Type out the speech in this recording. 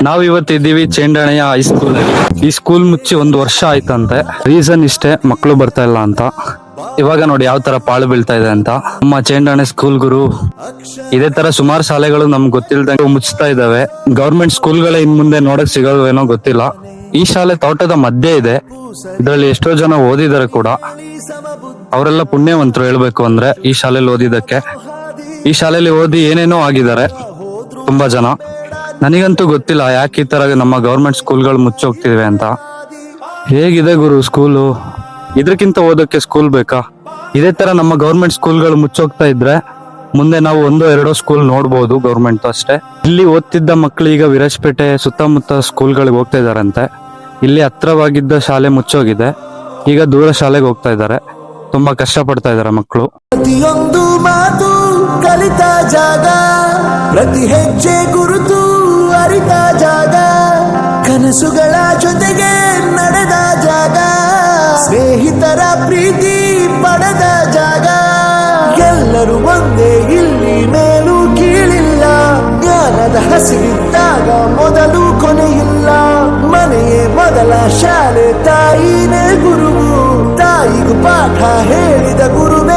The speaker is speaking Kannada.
ನಾವ್ ಇವತ್ತಿದ್ದೀವಿ ಚೇಂಡಾಣೆಯ ಹೈಸ್ಕೂಲ್ ಅಲ್ಲಿ. ಈ ಸ್ಕೂಲ್ ಮುಚ್ಚಿ 1 ವರ್ಷ ಆಯ್ತಂತೆ. ರೀಸನ್ ಇಷ್ಟೇ, ಮಕ್ಕಳು ಬರ್ತಾ ಇಲ್ಲ ಅಂತ. ಇವಾಗ ನೋಡಿ ಯಾವ ತರ ಪಾಳು ಬೀಳ್ತಾ ಇದೆ ಅಂತ. ನಮ್ಮ ಚೇಂಡಾಣೆ ಸ್ಕೂಲ್ ಗುರು ಇದೇ ತರ ಸುಮಾರು ಶಾಲೆಗಳು ನಮ್ಗೆ ಗೊತ್ತಿಲ್ದಂಗೆ ಮುಚ್ತಾ ಇದಾವೆ. ಗವರ್ಮೆಂಟ್ ಸ್ಕೂಲ್ಗಳೇ ಇನ್ ಮುಂದೆ ನೋಡಕ್ ಸಿಗೋವೇನೋ ಗೊತ್ತಿಲ್ಲ. ಈ ಶಾಲೆ ತೋಟದ ಮಧ್ಯೆ ಇದೆ. ಇದರಲ್ಲಿ ಎಷ್ಟೋ ಜನ ಓದಿದ್ದಾರೆ ಕೂಡ. ಅವರೆಲ್ಲ ಪುಣ್ಯವಂತರು ಹೇಳ್ಬೇಕು ಅಂದ್ರೆ ಈ ಶಾಲೆಯಲ್ಲಿ ಓದಿದ್ದಕ್ಕೆ. ಈ ಶಾಲೆಯಲ್ಲಿ ಓದಿ ಏನೇನೋ ಆಗಿದ್ದಾರೆ ತುಂಬಾ ಜನ. ನನಗಂತೂ ಗೊತ್ತಿಲ್ಲ ಯಾಕೆ ಈ ತರ ನಮ್ಮ ಗವರ್ಮೆಂಟ್ ಸ್ಕೂಲ್ಗಳು ಮುಚ್ಚೋಗ್ತಿವೆ ಅಂತ. ಹೇಗಿದೆ ಗುರು ಸ್ಕೂಲು? ಇದಕ್ಕಿಂತ ಓದೋಕೆ ಸ್ಕೂಲ್ ಬೇಕಾ? ಇದೇ ತರ ನಮ್ಮ ಗವರ್ಮೆಂಟ್ ಸ್ಕೂಲ್ಗಳು ಮುಚ್ಚೋಗ್ತಾ ಇದ್ರೆ ಮುಂದೆ ನಾವು 1-2 ಸ್ಕೂಲ್ ನೋಡ್ಬೋದು ಗವರ್ಮೆಂಟ್ ಅಷ್ಟೇ. ಇಲ್ಲಿ ಓದ್ತಿದ್ದ ಮಕ್ಕಳು ಈಗ ವಿರಾಜಪೇಟೆ ಸುತ್ತಮುತ್ತ ಸ್ಕೂಲ್ಗಳಿಗೆ ಹೋಗ್ತಾ ಇದಾರಂತೆ. ಇಲ್ಲಿ ಹತ್ರವಾಗಿದ್ದ ಶಾಲೆ ಮುಚ್ಚೋಗಿದೆ. ಈಗ ದೂರ ಶಾಲೆಗೆ ಹೋಗ್ತಾ ಇದ್ದಾರೆ. ತುಂಬಾ ಕಷ್ಟ ಪಡ್ತಾ ಇದಾರೆ ಮಕ್ಕಳು. ಪ್ರತಿಯೊಂದು ಮಾತು ಕಲಿತ ಜಾಗ, ಪ್ರತಿ ಹೆಜ್ಜೆ ಗುರುತು ಅರಿತ ಜಾಗ, ಕನಸುಗಳ ಜೊತೆಗೆ ನಡೆದ ಜಾಗ, ಸ್ನೇಹಿತರ ಪ್ರೀತಿ ಪಡೆದ ಜಾಗ. ಎಲ್ಲರೂ ಒಂದೇ, ಇಲ್ಲಿ ಮೇಲೂ ಕೀಳಿಲ್ಲ. ಜ್ಞಾನದ ಹಸಿವಿದ್ದಾಗ ಮೊದಲು ಕೊನೆಯಿಲ್ಲ. ಮನೆಯೇ ಮೊದಲ ಶಾಲೆ, ತಾಯಿನೇ ಗುರುವು. ತಾಯಿಗೂ ಪಾಠ ಹೇಳಿದ ಗುರುವೇ